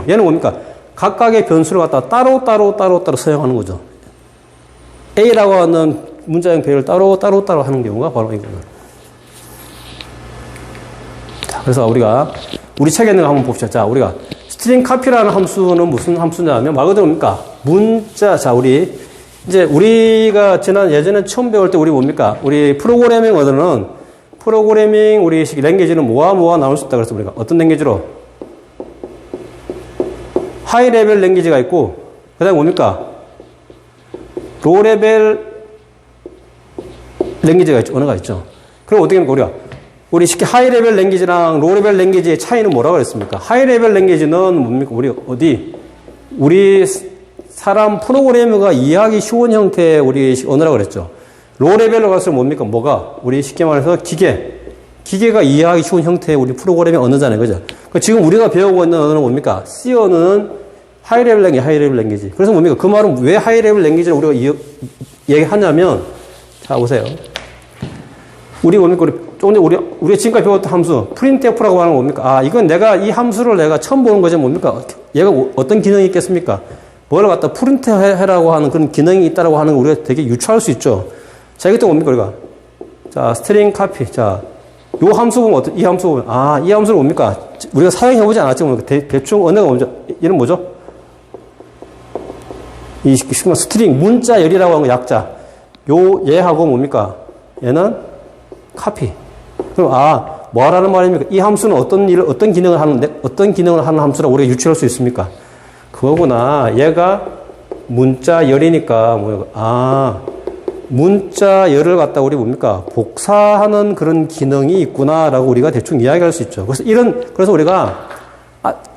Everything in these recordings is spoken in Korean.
얘는 뭡니까? 각각의 변수를 갖다 따로 사용하는 거죠. A라고 하는 문자형 배열을 따로 하는 경우가 바로 이거예요. 자, 그래서 우리가 우리 책에 있는 거 한번 봅시다. 자, 우리가 스트링 카피라는 함수는 무슨 함수냐면 말 그대로 뭡니까? 문자. 자, 우리가 예전에 처음 배울 때 우리 뭡니까? 우리 프로그래밍 언어는 프로그래밍 우리 랭귀지는 뭐가 나올 수 있다 그래서 우리가 어떤 랭귀지로? 하이 레벨 랭귀지가 있고 그다음에 뭡니까? 로 레벨 랭귀지가 있죠. 언어가 있죠. 그럼 어떻게 합니까? 우리 쉽게 하이 레벨 랭귀지랑 로 레벨 랭귀지의 차이는 뭐라고 그랬습니까? 하이 레벨 랭귀지는 뭡니까? 우리 사람 프로그래머가 이해하기 쉬운 형태의 우리 언어라고 그랬죠. 로 레벨로 갈수록 뭡니까? 우리 쉽게 말해서 기계가 이해하기 쉬운 형태의 우리 프로그래밍 언어잖아요. 그죠? 지금 우리가 배우고 있는 언어는 뭡니까? C 언어는 하이 레벨 랭귀지. 그래서 뭡니까? 그 말은 왜 하이 레벨 랭귀지를 우리가 얘기하냐면, 자, 보세요. 뭡니까? 조금 전에 우리가 지금까지 배웠던 함수, printf라고 하는 건 뭡니까? 이건 이 함수를 내가 처음 보는 거죠. 뭡니까? 얘가 어떤 기능이 있겠습니까? 뭘 갖다 프린트 해라고 하는 그런 기능이 있다라고 하는 거 우리가 되게 유추할 수 있죠. 자, 이것도 뭡니까, 우리가? 자, 스트링 카피. 자, 요 함수 보면 이 함수 보면, 이 함수는 뭡니까? 우리가 사용해보지 않았지만, 대충 언어가 뭐죠? 얘는 뭐죠? 이 스트링, 문자열이라고 하는 거 약자. 얘하고 뭡니까? 얘는 카피. 그럼, 뭐라는 말입니까? 이 함수는 어떤 기능을 하는 함수라고 우리가 유추할 수 있습니까? 그거구나. 얘가 문자열이니까, 문자열을 갖다 우리 뭡니까? 복사하는 그런 기능이 있구나라고 우리가 대충 이야기할 수 있죠. 그래서 우리가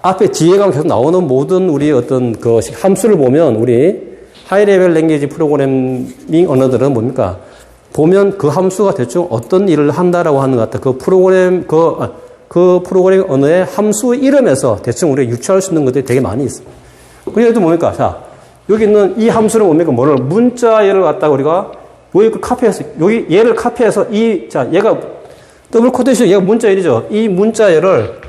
앞에 뒤에가 계속 나오는 모든 우리 어떤 그 함수를 보면 우리 하이 레벨 랭귀지 프로그래밍 언어들은 뭡니까? 보면 그 함수가 대충 어떤 일을 한다라고 하는 것 같다. 그 프로그래밍 언어의 함수 이름에서 대충 우리가 유추할 수 있는 것들이 되게 많이 있습니다. 그래도 뭡니까? 자, 여기 있는 이 함수는 뭡니까? 문자열을 갖다가 우리가 여기 카피해서, 얘를 카피해서 얘가 더블 코테이션, 얘가 문자열이죠. 이 문자열을,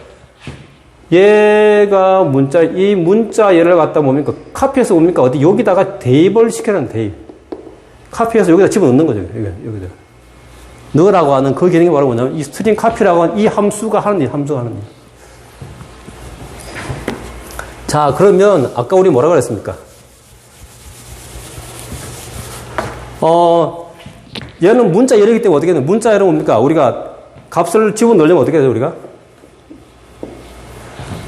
이 문자열을 갖다 뭡니까? 카피해서 뭡니까? 여기다가 대입을 시켜라는 대입. 카피해서 여기다 집어넣는 거죠. 여기다. 넣으라고 하는 그 기능이 바로 뭐냐면, 이 스트링 카피라고 하는 이 함수가 하는 일. 자, 그러면, 아까 우리 뭐라고 그랬습니까? 얘는 문자열이기 때문에 어떻게 되냐? 문자열은 뭡니까? 우리가 값을 집어넣으려면 어떻게 돼요,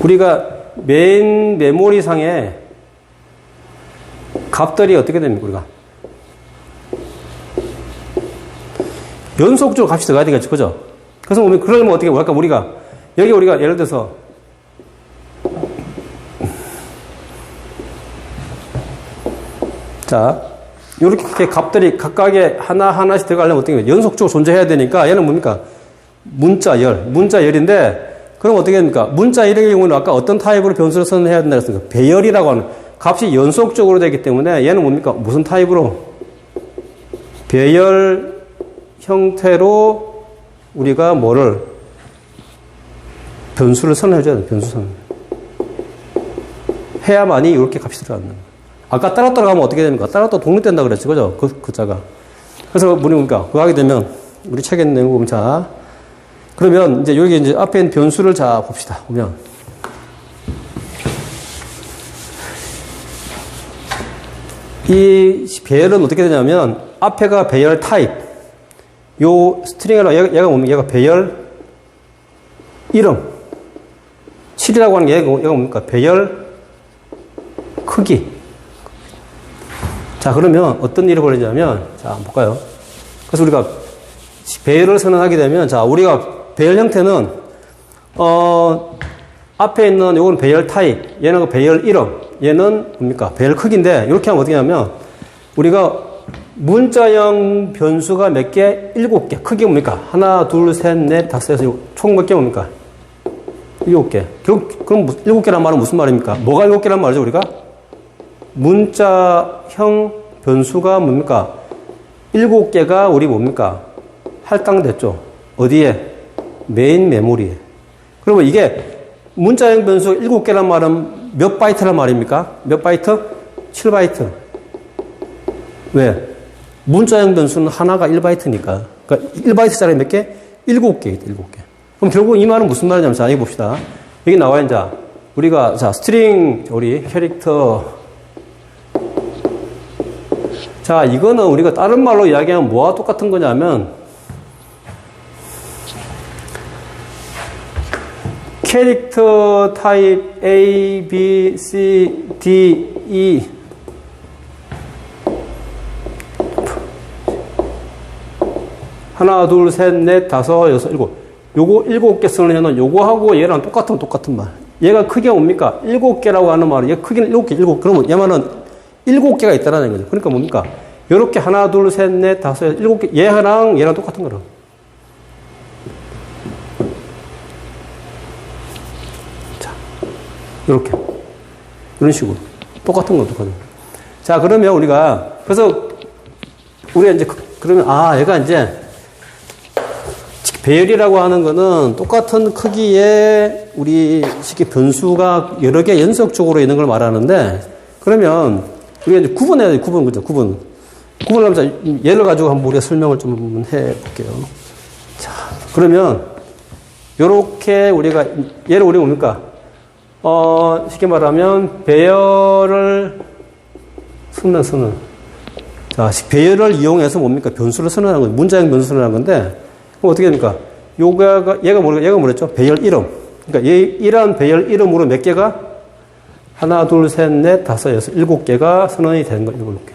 우리가 메인 메모리 상에 값들이 어떻게 됩니까, 우리가? 연속적으로 값이 들어가야 되겠죠, 그죠? 그래서 그러려면 어떻게, 우리가 예를 들어서, 자, 이렇게 값들이 각각의 하나씩 들어가려면 어떻게 해요? 연속적으로 존재해야 되니까 얘는 뭡니까? 문자열인데, 그럼 어떻게 됩니까? 문자열의 경우는 아까 어떤 타입으로 변수를 선언해야 된다고 했습니까? 배열이라고 하는 값이 연속적으로 되기 때문에 얘는 뭡니까? 무슨 타입으로? 배열 형태로 우리가 변수를 선언해줘야 돼요. 변수 선언. 해야만이 이렇게 값이 들어가는 거예요. 아까 따로 가면 어떻게 됩니까? 따로 독립된다 그랬죠. 그죠? 그 자가. 그래서 우리가 그거 하게 되면 우리 책에 있는 내용 보면 자, 그러면 이제 여기 이제 앞에 있는 변수를 자 봅시다. 보면 이 배열은 어떻게 되냐면 앞에가 배열 타입. 요 스트링으로 얘가 배열 이름. 7이라고 하는 게 얘가 뭡니까? 배열 크기. 자, 그러면 어떤 일이 벌어지냐면, 자, 한번 볼까요? 그래서 우리가 배열을 선언하게 되면, 자, 우리가 배열 형태는, 앞에 있는 요건 배열 타입, 얘는 그 배열 이름, 얘는 뭡니까? 배열 크기인데, 이렇게 하면 어떻게 하냐면, 우리가 문자형 변수가 몇 개? 7개. 크기가 뭡니까? 하나, 둘, 셋, 넷, 다섯, 여섯, 총 몇 개 뭡니까? 7개. 그럼 7개란 말은 무슨 말입니까? 뭐가 7개란 말이죠, 우리가? 문자형 변수가 뭡니까? 7개가 우리 뭡니까? 할당됐죠. 어디에? 메인 메모리에. 그러면 이게 문자형 변수 7개란 말은 몇 바이트란 말입니까? 몇 바이트? 7바이트. 왜? 문자형 변수는 하나가 1바이트니까. 그러니까 1바이트짜리 몇 개? 7개, 7개. 그럼 결국 이 말은 무슨 말이냐면, 자, 여기 봅시다. 여기 나와요, 이제. 우리가, 자, 스트링, 우리 캐릭터. 자, 이거는 우리가 다른 말로 이야기하면 뭐와 똑같은 거냐면, 캐릭터 타입 A, B, C, D, E. 하나, 둘, 셋, 넷, 다섯, 여섯, 일곱. 요거 7개 쓰는 애는 요거하고 얘랑 똑같은 말. 얘가 크기가 뭡니까? 7개라고 하는 말은 얘 크기는 7개, 7개. 그러면 얘만은 7개가 있다라는 거죠. 그러니까 뭡니까? 요렇게 하나, 둘, 셋, 넷, 다섯, 7개. 얘랑 똑같은 거라. 자, 요렇게. 이런 식으로. 똑같은 거. 자, 그러면 우리가, 그래서 우리가 이제, 그러면, 얘가 이제, 배열이라고 하는 거는 똑같은 크기의 우리 식의 변수가 여러 개 연속적으로 있는 걸 말하는데, 그러면 우리가 이제 구분해야 돼. 그죠? 구분하면 예를 가지고 한번 우리가 설명을 좀 해 볼게요. 자, 그러면 요렇게 우리가 얘를 우리가 뭡니까? 쉽게 말하면 배열을 쓰는. 자, 배열을 이용해서 뭡니까? 변수를 선언하는 거예요. 문자형 변수를 선언하는 건데, 그럼 어떻게 됩니까? 얘가 뭐랬죠? 배열 이름. 그러니까 이러한 배열 이름으로 몇 개가? 하나, 둘, 셋, 넷, 다섯, 여섯, 7개가 선언이 되는 거예요. 7개.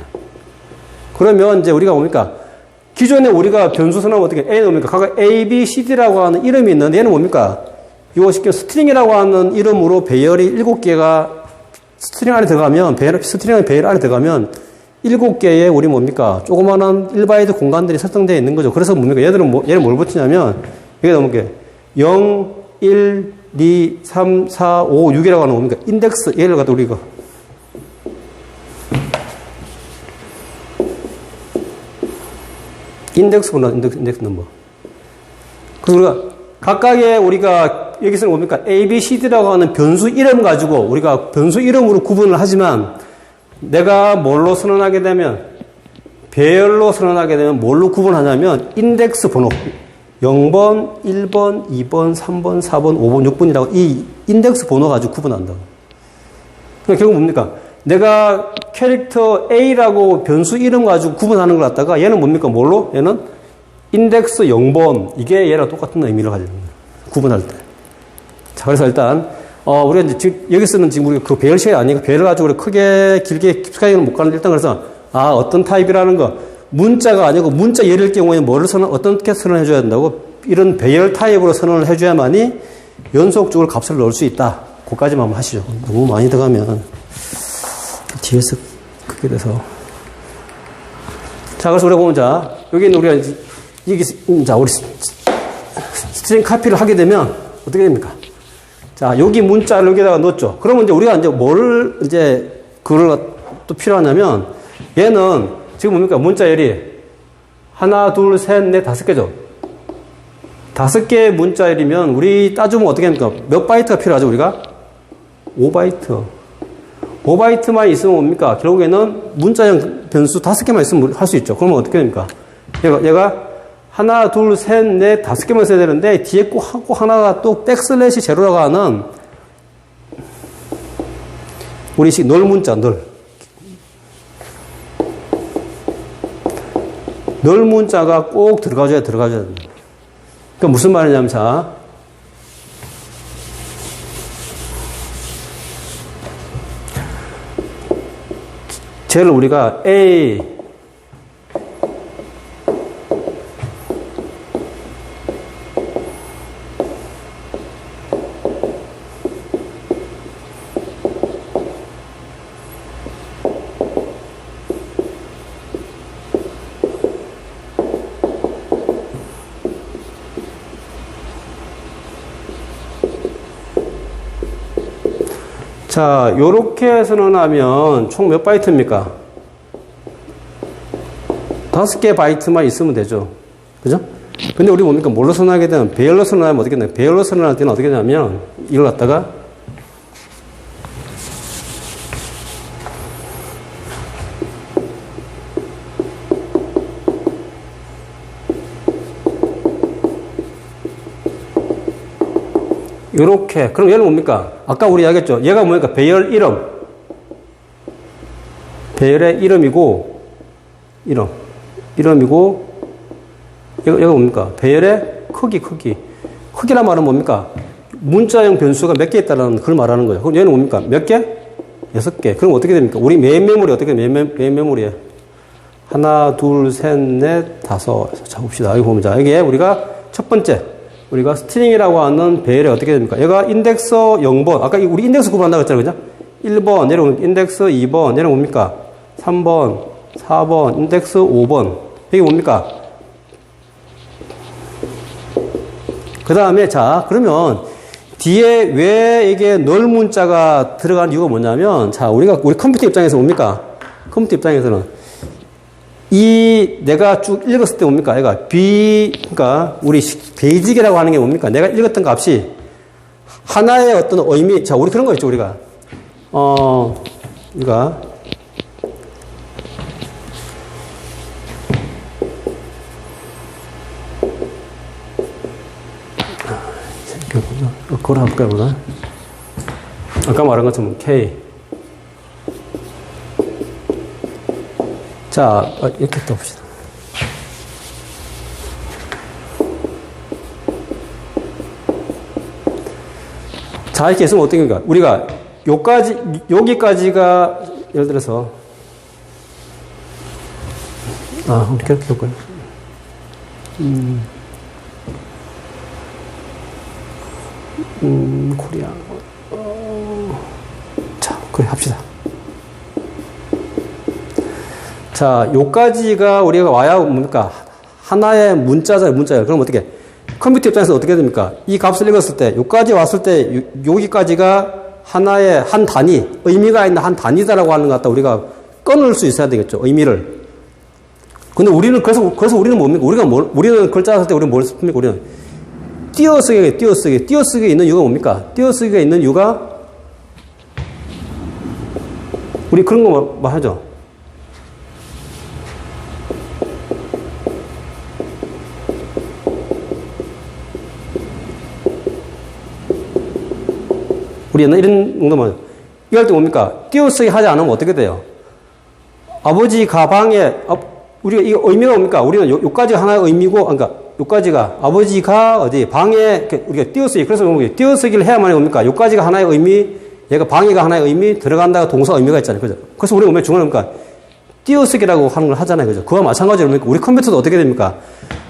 그러면 이제 우리가 뭡니까? 기존에 우리가 변수 선언하면 어떻게, A는 뭡니까? 각각 A, B, C, D라고 하는 이름이 있는데, 얘는 뭡니까? 이거 쉽게 스트링이라고 하는 이름으로 배열이 7개가 스트링 안에 들어가면, 스트링의 배열 안에 들어가면, 7개의 우리 뭡니까? 조그마한 1바이트 공간들이 설정되어 있는 거죠. 그래서 뭡니까? 얘들은 얘를 뭘 붙이냐면, 여기 나오는 게 0, 1, 2, 3, 4, 5, 6이라고 하는 뭡니까? 인덱스, 얘를 갖다 우리가. 인덱스구나, 인덱스 넘버. 그래서 각각의 우리가 여기서는 뭡니까? A, B, C, D라고 하는 변수 이름 가지고 우리가 변수 이름으로 구분을 하지만 내가 뭘로 선언하게 되면 배열로 선언하게 되면 뭘로 구분하냐면 인덱스 번호 0번, 1번, 2번, 3번, 4번, 5번, 6번이라고 이 인덱스 번호 가지고 구분한다. 그러니까 결국 뭡니까? 내가 캐릭터 A라고 변수 이름 가지고 구분하는 걸 갖다가 얘는 뭡니까? 뭘로? 얘는 인덱스 0번 이게 얘랑 똑같은 의미를 가지고 구분할 때. 자, 그래서 일단 우리가 이제 지금, 여기서는 지금 우리가 그 배열 시간이 아니니까 배열을 가지고 우리 크게, 길게, 깊숙하게는 못 가는데 일단 그래서, 어떤 타입이라는 거, 문자가 아니고 문자 예를 경우에 뭐를 어떻게 선언해줘야 된다고? 이런 배열 타입으로 선언을 해줘야만이 연속적으로 값을 넣을 수 있다. 그까지만 한번 하시죠. 너무 많이 들어가면 뒤에서 크게 돼서. 자, 그래서 우리가 보면 자, 여기는 우리가 자, 우리 스트링 카피를 하게 되면 어떻게 됩니까? 자, 여기 문자를 여기다가 넣었죠. 그러면 이제 우리가 그걸 또 필요하냐면, 얘는 지금 뭡니까? 문자열이 하나, 둘, 셋, 넷, 5개죠. 5개의 문자열이면 우리 따지면 어떻게 합니까? 몇 바이트가 필요하죠, 우리가? 5바이트. 5바이트만 있으면 뭡니까? 결국에는 문자형 변수 5개만 있으면 할 수 있죠. 그러면 어떻게 됩니까? 얘가 하나, 둘, 셋, 넷, 5개만 써야 되는데, 뒤에 꼭 하나가 또 백슬래시 제로라고 하는, 우리식 널 문자, 널 문자가 꼭 들어가줘야 된다. 그러니까 무슨 말이냐면, 자, 쟤를 우리가 A, 자, 요렇게 선언하면 총 몇 바이트입니까? 5개 바이트만 있으면 되죠. 그죠? 근데 우리 뭡니까? 뭘로 선언하게 되면, 배열로 선언하면 어떻게 되나요? 배열로 선언할 때는 어떻게 되냐면, 이걸 갖다가, 요렇게. 그럼 얘는 뭡니까? 아까 우리 이야기했죠. 얘가 뭡니까? 배열 이름. 배열의 이름이고, 이름이고, 얘가 뭡니까? 배열의 크기. 크기란 말은 뭡니까? 문자형 변수가 몇 개 있다는 걸 말하는 거예요. 그럼 얘는 뭡니까? 몇 개? 6개. 그럼 어떻게 됩니까? 우리 메인 메모리 어떻게 메인 메모리에? 하나, 둘, 셋, 넷, 다섯. 자, 봅시다. 여기 보면, 자, 여기에 우리가 첫 번째, 우리가 스트링이라고 하는 배열이 어떻게 됩니까? 얘가 인덱스 0번. 아까 우리 인덱스 구분한다고 했잖아요. 그죠? 1번, 내려오면 인덱스 2번, 내려오면 뭡니까? 3번, 4번, 인덱스 5번. 이게 뭡니까? 그 다음에, 자, 그러면 뒤에 왜 이게 널 문자가 들어가는 이유가 뭐냐면, 자, 우리 컴퓨터 입장에서 뭡니까? 컴퓨터 입장에서는 내가 쭉 읽었을 때 뭡니까? 얘가 그러니까 우리 베이직이라고 하는 게 뭡니까? 내가 읽었던 값이 하나의 어떤 의미, 자, 우리 그런 거 있죠, 우리가. 그걸 할까요, 보다? 아까 말한 것처럼 K. 자, 이렇게 또 봅시다. 자, 이렇게 있으면 어떤 건가? 우리가 여기까지가, 예를 들어서, 이렇게 볼까요? 코리아. 자, 그래, 합시다. 자, 요까지가 우리가 와야 뭡니까? 하나의 문자잖아요. 그럼 어떻게? 컴퓨터 입장에서 어떻게 됩니까? 이 값을 읽었을 때, 요까지 왔을 때, 여기까지가 하나의 한 단위, 의미가 있는 한 단위다라고 하는 것 같다. 우리가 끊을 수 있어야 되겠죠. 의미를. 근데 우리는, 그래서 우리는 뭡니까? 우리는 글자 쓸 때 우리는 뭘 씁니까? 우리는 띄어쓰기에 있는 이유가 뭡니까? 띄어쓰기가 있는 이유가, 우리 그런 거 하죠. 우리 옛날 이런 정도만, 이럴 때 뭡니까? 띄어쓰기 하지 않으면 어떻게 돼요? 아버지 가방에, 우리가 이거 의미가 뭡니까? 우리는 요까지가 하나의 의미고, 그러니까 요까지가 아버지가 어디 방에, 우리가 띄어쓰기, 그래서 띄어쓰기를 해야만 뭡니까? 요까지가 하나의 의미, 얘가 방해가 하나의 의미, 들어간다가 동사 의미가 있잖아요. 그죠? 그래서 우리가 왜 중요한 겁니까? 띄어쓰기라고 하는 걸 하잖아요. 그죠? 그와 마찬가지로 우리 컴퓨터도 어떻게 됩니까?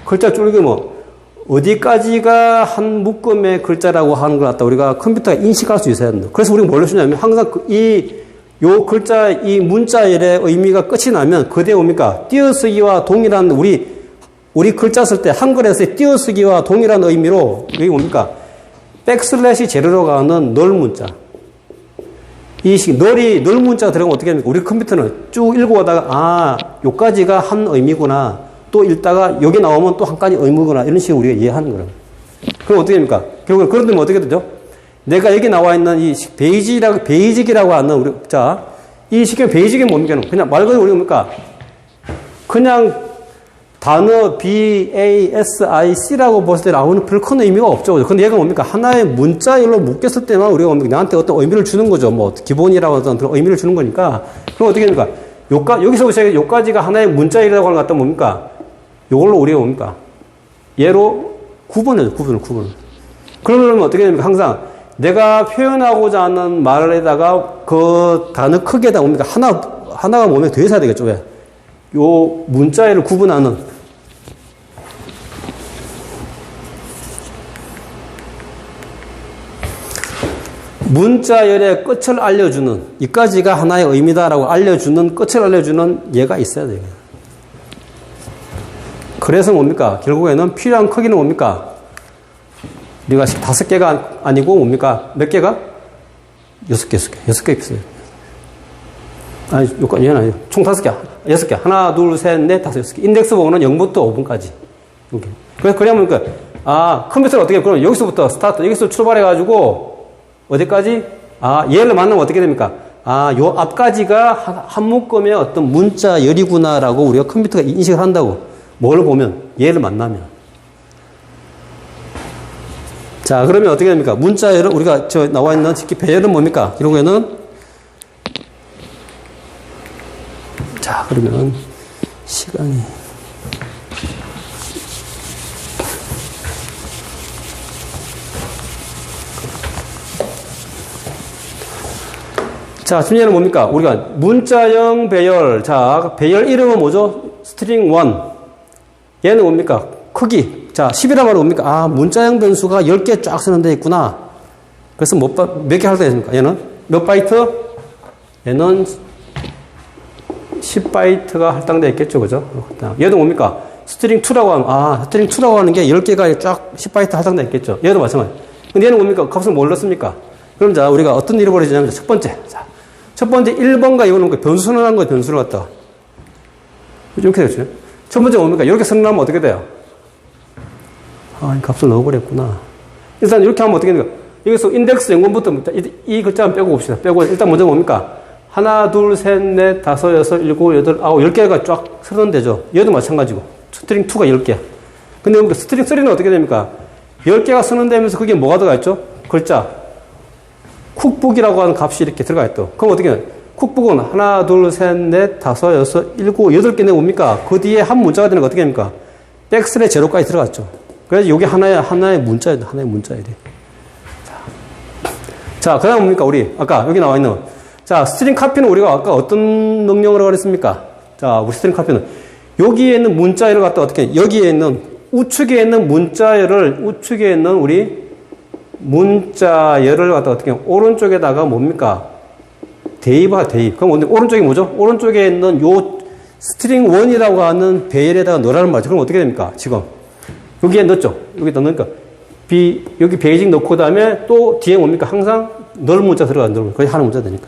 글자 줄이면 어디까지가 한 묶음의 글자라고 하는 걸 갖다 우리가 컴퓨터가 인식할 수 있어야 된다. 그래서 우리가 뭘 해주냐면 항상 요 글자, 이 문자열의 의미가 끝이 나면 그대 뭡니까? 띄어쓰기와 동일한 우리 글자 쓸 때 한글에서의 띄어쓰기와 동일한 의미로 여기 뭡니까? 백슬래시 제로로 가는 널 문자. 널 문자가 들어가면 어떻게 합니까? 우리 컴퓨터는 쭉 읽어오다가 요까지가 한 의미구나. 또 읽다가 여기 나오면 또 한 가지 의무구나. 이런 식으로 우리가 이해하는 거예요. 그럼 어떻게 됩니까? 결국은 그런 데면 어떻게 되죠? 내가 여기 나와 있는 이 베이직이라고 하는 이 식의 베이직이 뭡니까? 그냥 말 그대로 우리가 뭡니까? 그냥 단어 BASIC라고 봤을 때 나오는 별 큰 의미가 없죠. 근데 얘가 뭡니까? 하나의 문자열로 묶였을 때만 우리가 뭡니까? 나한테 어떤 의미를 주는 거죠. 뭐 기본이라고 하는 그런 의미를 주는 거니까. 그럼 어떻게 됩니까? 여기서부터 요까지가 하나의 문자열이라고 하는 것 같다 뭡니까? 요걸로 우리가 뭡니까? 얘로 구분을. 그러면 어떻게 됩니까? 항상 내가 표현하고자 하는 말에다가 그 단어 크기에다 뭡니까? 하나가 몸에 더 있어야 되겠죠. 왜? 요 문자열을 구분하는 문자열의 끝을 알려주는 이까지가 하나의 의미다라고 알려주는 끝을 알려주는 얘가 있어야 돼요. 그래서 뭡니까? 결국에는 필요한 크기는 뭡니까? 우리가 5개가 아니고 뭡니까? 몇 개가? 6개 있어요. 아니, 얘는 아니에요. 총 5개. 6개. 하나, 둘, 셋, 넷, 5, 6개. 인덱스 번호는 0부터 5번까지. 이렇게. 그래서 그러면 컴퓨터를 어떻게 해? 그럼 여기서부터 스타트, 여기서 출발해가지고, 어디까지? 얘를 만나면 어떻게 됩니까? 요 앞까지가 한 묶음의 어떤 문자열이구나라고 우리가 컴퓨터가 인식을 한다고. 뭘 보면? 얘를 만나면. 자, 그러면 어떻게 됩니까? 문자열은 우리가 저 나와 있는 특히 배열은 뭡니까? 이런 거에는 자, 그러면 시간이 자, 중요한 뭡니까? 우리가 문자형 배열. 자, 배열 이름은 뭐죠? 스트링 1. 얘는 뭡니까? 크기. 자, 10이라고 하면 뭡니까? 아, 문자형 변수가 10개 쫙 쓰는 데 있구나. 그래서 몇 개 할당되어 있습니까? 얘는 몇 바이트? 얘는 10바이트가 할당되어 있겠죠. 그죠? 얘도 뭡니까? 스트링 2라고 하면, 아, 스트링 2라고 하는 게 10개가 쫙 10바이트 할당되어 있겠죠. 얘도 마찬가지. 근데 얘는 뭡니까? 값을 뭘 넣습니까? 그럼 자, 우리가 어떤 일이 벌어지냐면, 첫 번째. 자, 첫 번째 1번과 이거는 변수 선언한 거예요. 변수를 갖다가. 이렇게 되죠. 첫 번째 뭡니까? 이렇게 선언하면 어떻게 돼요? 아, 이 값을 넣어버렸구나. 일단 이렇게 하면 어떻게 됩니까? 여기서 인덱스 0번부터 이 글자만 빼고 봅시다. 빼고 일단 먼저 뭡니까? 하나, 둘, 셋, 넷, 다섯, 여섯, 일곱, 여덟, 아홉, 10개가 쫙 선언되죠. 얘도 마찬가지고. 스트링 2가 10개. 근데 뭡니까? 스트링 3는 어떻게 됩니까? 10개가 선언되면서 그게 뭐가 들어가 있죠? 글자. 쿡북이라고 하는 값이 이렇게 들어가 있죠. 그럼 어떻게 해요? 쿡북은 하나, 둘, 셋, 넷, 다섯, 여섯, 일곱, 8개 내 뭡니까? 그 뒤에 한 문자가 되는 거 어떻게 합니까? 백슬의 제로까지 들어갔죠. 그래서 이게 하나의 문자예요. 하나의 문자예요. 자, 그 다음 뭡니까? 우리, 아까 여기 나와 있는. 자, 스트링 카피는 우리가 아까 어떤 명령으로 그랬습니까? 자, 우리 스트링 카피는 여기에 있는 문자열을 갖다 어떻게 해? 여기에 있는 우측에 있는 문자열을 우측에 있는 우리 문자열을 갖다 어떻게 해? 오른쪽에다가 뭡니까? 대입하 대입. 그럼 오른쪽이 뭐죠? 오른쪽에 있는 요 스트링 1이라고 하는 배열에다가 넣으라는 말이죠. 그럼 어떻게 됩니까? 지금 여기에 넣었죠. 여기다 넣으니까 여기 베이직 넣고 그다음에 또 뒤에 뭡니까? 항상 널 문자 들어가는 널 거의 하는 문자 되니까.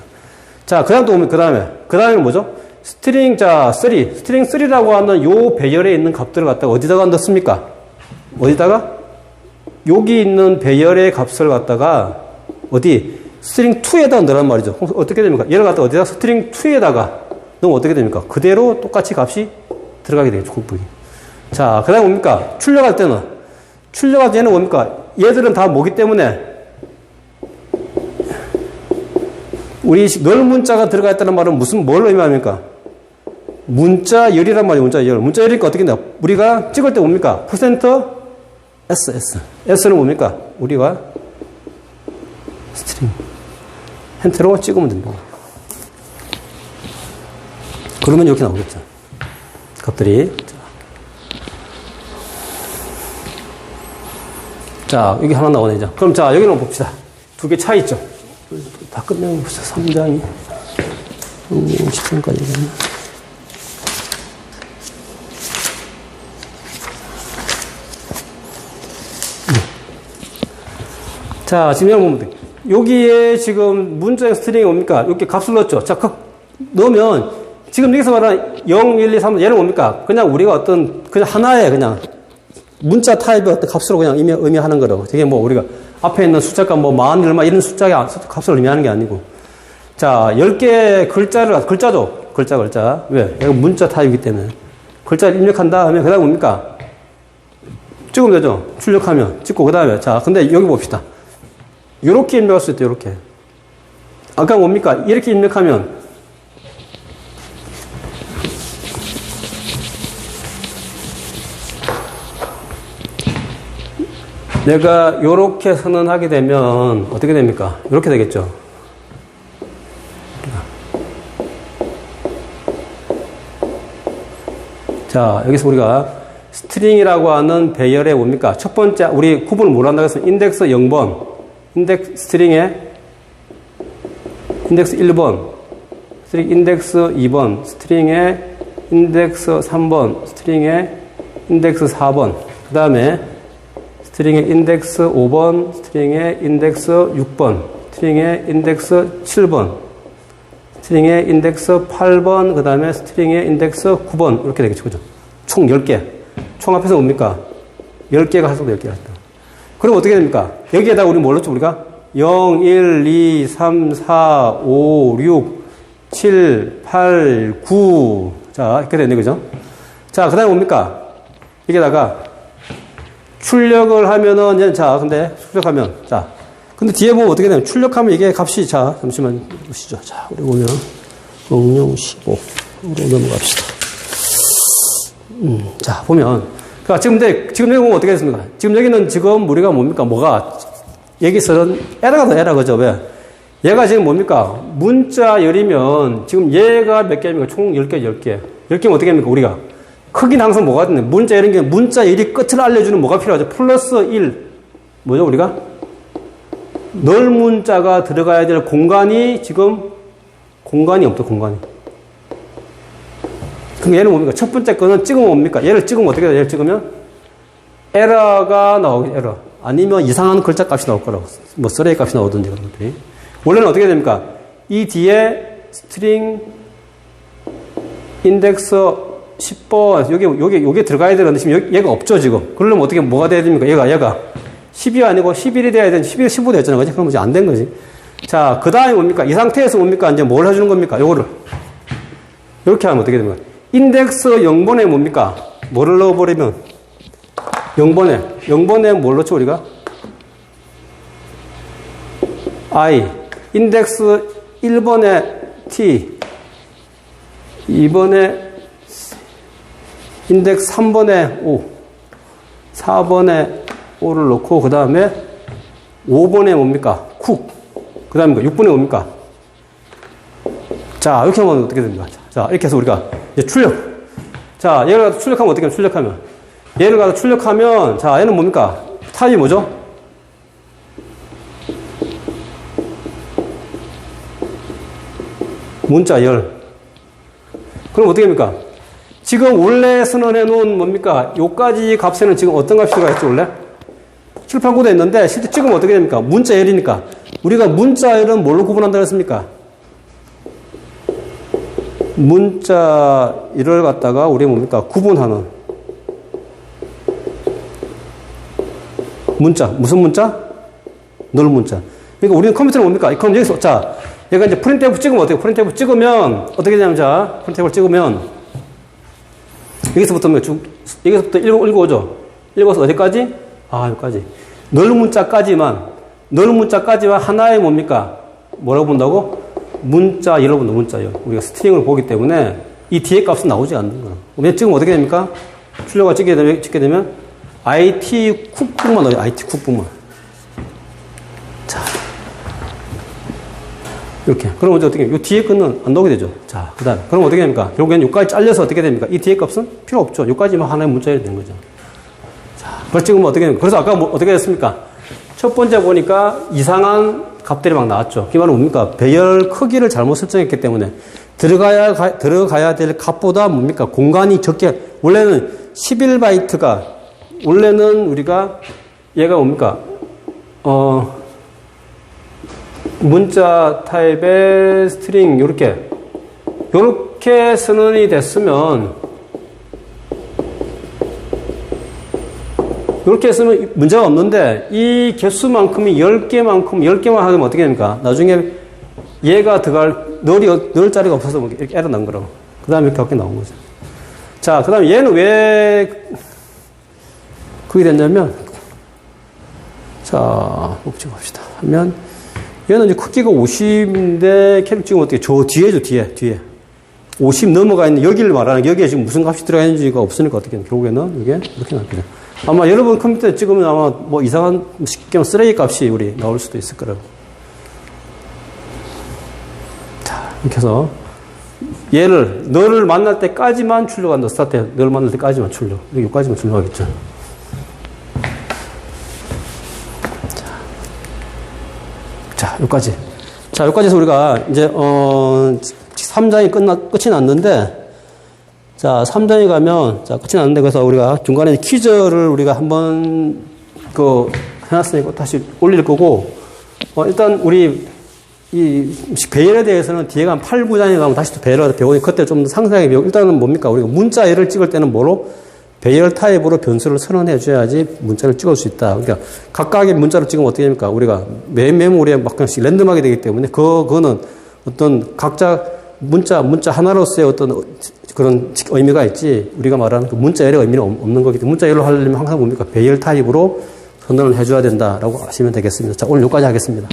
자, 그다음 또 뭡니까? 그다음에 뭐죠? 스트링 3라고 하는 요 배열에 있는 값들을 갖다가 어디다가 넣습니까? 어디다가? 여기 있는 배열의 값을 갖다가 어디? 스트링 2에다가 넣으란 말이죠. 어떻게 됩니까? 얘를 갖다가 어디다? 스트링 2에다가 넣으면 어떻게 됩니까? 그대로 똑같이 값이 들어가게 되겠죠. 쿡북이. 자, 그 다음에 뭡니까? 출력할 때는 얘는 뭡니까? 얘들은 다 뭐기 때문에 우리 널 문자가 들어가 있다는 말은 뭘 의미합니까? 문자열이란 말이에요. 문자열이니까 어떻게 된다? 우리가 찍을 때 뭡니까? %S. S는 뭡니까? 우리가 스트링 힌트로 찍으면 된다. 그러면 이렇게 나오겠죠. 값들이. 자, 여기 하나 나오네, 이제. 그럼 자, 여기는 봅시다. 두 개 차이 있죠? 다 끝내면 봅시다. 3장이. 10장까지 되겠네. 자, 지금 여러분 보면 돼. 여기에 지금 문자형 스트링이 뭡니까? 이렇게 값을 넣었죠. 자, 넣으면 지금 여기서 말하는 0, 1, 2, 3, 얘는 뭡니까? 그냥 우리가 그냥 하나의 그냥 문자 타입의 어떤 값으로 그냥 의미하는 거라고. 되게 뭐 우리가 앞에 있는 숫자가 뭐 40 얼마 이런 숫자의 값을 의미하는 게 아니고. 자, 10개의 글자죠. 글자. 왜? 이거 문자 타입이기 때문에. 글자를 입력한 다음에, 그 다음에 뭡니까? 찍으면 되죠. 출력하면. 찍고, 그 다음에. 자, 근데 여기 봅시다. 요렇게 입력할 수 있대요, 요렇게. 아까 뭡니까? 이렇게 입력하면. 내가 요렇게 선언하게 되면 어떻게 됩니까? 요렇게 되겠죠. 자, 여기서 우리가 스트링이라고 하는 배열에 뭡니까? 첫 번째, 우리 구분을 뭘 한다고 했으면 인덱스 0번, 스트링에 인덱스 1번, 스트링 인덱스 2번, 스트링에 인덱스 3번, 스트링에 인덱스 4번, 그 다음에 스트링의 인덱스 5번, 스트링의 인덱스 6번, 스트링의 인덱스 7번, 스트링의 인덱스 8번, 그 다음에 스트링의 인덱스 9번, 이렇게 되겠죠. 그죠? 총 10개. 총 합해서 뭡니까? 10개가 해석돼, 10개가 해석돼. 그럼 어떻게 됩니까? 여기에다가 우리 뭘 넣죠, 우리가? 0, 1, 2, 3, 4, 5, 6, 7, 8, 9. 자, 이렇게 되네, 그죠? 자, 그 다음에 뭡니까? 여기에다가 출력을 하면은, 이제 자, 근데 출력하면, 자. 근데 뒤에 보면 어떻게 되냐면, 출력하면 이게 값이, 자, 잠시만 보시죠. 자, 우리 보면, 응용 15으로 넘어갑시다. 자, 보면. 그러니까 지금 여기 보면 어떻게 됐습니까? 지금 여기는 지금 우리가 뭡니까? 뭐가, 여기서는 에러가 더 에러, 그죠? 왜? 얘가 지금 뭡니까? 문자 열이면, 지금 얘가 몇 개입니까? 총 10개, 10개. 10개면 어떻게 합니까? 우리가. 크기는 항상 뭐가 되냐? 문자 열인 게, 문자 열이 끝을 알려주는 뭐가 필요하죠? 플러스 1. 뭐죠, 우리가? 널 문자가 들어가야 될 공간이 지금, 공간이 없다, 공간이. 그럼 얘는 뭡니까? 첫 번째 거는 찍으면 뭡니까? 얘를 찍으면 어떻게 돼요? 얘를 찍으면? 에러가 나오겠죠, 에러. 아니면 이상한 글자 값이 나올 거라고. 뭐, 쓰레기 값이 나오든지 그런 것들이. 원래는 어떻게 됩니까? 이 뒤에 스트링 인덱스 10번, 요게 들어가야 되는데, 지금 얘가 없죠, 지금. 그러려면 어떻게, 뭐가 돼야 됩니까? 얘가. 10이 아니고 11이 돼야 되는데, 11, 15 됐잖아요. 그지? 그럼 이제 안 된 거지. 자, 그 다음에 뭡니까? 이 상태에서 뭡니까? 이제 뭘 해주는 겁니까? 요거를. 이렇게 하면 어떻게 됩니까? 인덱스 0번에 뭡니까? 뭐를 넣어버리면? 0번에 뭘 넣죠, 우리가? I. 인덱스 1번에 T. 2번에 인덱스 3번에 O. 4번에 O를 넣고, 그 다음에 5번에 뭡니까? 쿡. 그 다음에 6번에 뭡니까? 자, 이렇게 하면 어떻게 됩니까? 자, 이렇게 해서 우리가 이제 출력. 자, 얘를 가서 출력하면 어떻게 하면 출력하면? 얘를 가서 출력하면, 자, 얘는 뭡니까? 타입이 뭐죠? 문자 열. 그럼 어떻게 합니까? 지금 원래 선언해 놓은 뭡니까? 요까지 값에는 지금 어떤 값이 들어가 있죠, 원래? 7, 8, 9도 있는데, 실제 찍으면 어떻게 됩니까? 문자 열이니까. 우리가 문자 열은 뭘로 구분한다고 했습니까? 문자 열을 갖다가 우리 뭡니까? 구분하는. 문자. 무슨 문자? 널 문자. 그러니까 우리는 컴퓨터는 뭡니까? 그럼 여기서, 자, 얘가 이제 프린트F 찍으면 어떻게, 프린트F 찍으면 어떻게 되냐면, 자, 프린트F를 찍으면, 여기서부터 읽어오죠. 읽어서 어디까지? 아, 여기까지. 널 문자까지만 하나의 뭡니까? 뭐라고 본다고? 문자 열을 본다, 문자 열. 우리가 스트링을 보기 때문에 이 뒤에 값은 나오지 않는 거야. 그럼 지금 어떻게 됩니까? 출력을 찍게 되면 IT 쿡북만 넣어요, IT 쿡북만. 자. 이렇게. 그럼 이제 어떻게, 이 뒤에 건 안 나오게 되죠. 자, 그 다음. 그럼 어떻게 됩니까? 결국엔 여기까지 잘려서 어떻게 됩니까? 이 뒤에 값은 필요 없죠. 여기까지만 하나의 문자열이 되는 거죠. 자, 그걸 찍으면 어떻게 됩니까? 그래서 아까 어떻게 됐습니까? 첫 번째 보니까 이상한 값들이 막 나왔죠. 그게 바로 뭡니까? 배열 크기를 잘못 설정했기 때문에 들어가야 될 값보다 뭡니까? 공간이 적게, 원래는 11바이트가, 원래는 우리가 얘가 뭡니까? 문자 타입의 스트링, 요렇게 선언이 됐으면, 이렇게 했으면 문제가 없는데, 이 개수만큼이 10개만 하면 어떻게 됩니까? 나중에 얘가 넣을 자리가 없어서 이렇게 에러 난 거라고. 그 다음에 이렇게 나온 거죠. 자, 그 다음에 얘는 왜 그게 됐냐면, 자, 찍어봅시다. 하면, 얘는 이제 크기가 50인데, 캐릭 지금 어떻게, 뒤에. 50 넘어가 있는 여기를 말하는, 여기에 지금 무슨 값이 들어가 있는지가 없으니까 어떻게, 결국에는 이게 이렇게 나옵니다. 아마 여러분 컴퓨터에 찍으면 아마 뭐 이상한, 쉽게 말하면 쓰레기 값이 우리 나올 수도 있을 거라고. 자, 이렇게 해서, 얘를, 너를 만날 때까지만 출력한다. 스타트에 너를 만날 때까지만 출력. 여기까지만 출력하겠죠. 자, 여기까지. 자, 여기까지 해서 우리가 이제, 3장이 끝이 났는데, 자, 3장에 가면, 자, 끝이 났는데, 그래서 우리가 중간에 퀴즈를 우리가 한번, 해놨으니까 다시 올릴 거고, 일단 우리, 이 배열에 대해서는 뒤에 가면 8, 9장에 가면 다시 또 배열을 배우니 그때 좀 더 상세하게 배우고, 일단은 뭡니까? 우리가 문자열을 찍을 때는 뭐로? 배열 타입으로 변수를 선언해 줘야지 문자를 찍을 수 있다. 그러니까 각각의 문자를 찍으면 어떻게 됩니까? 우리가 메모리에 막 그냥씩 랜덤하게 되기 때문에 그거는 어떤 각자 문자 하나로서의 어떤 그런 의미가 있지, 우리가 말하는 그 문자열의 의미는 없는 거기 때문에, 문자열로 하려면 항상 뭡니까? 배열 타입으로 선언을 해줘야 된다라고 아시면 되겠습니다. 자, 오늘 여기까지 하겠습니다.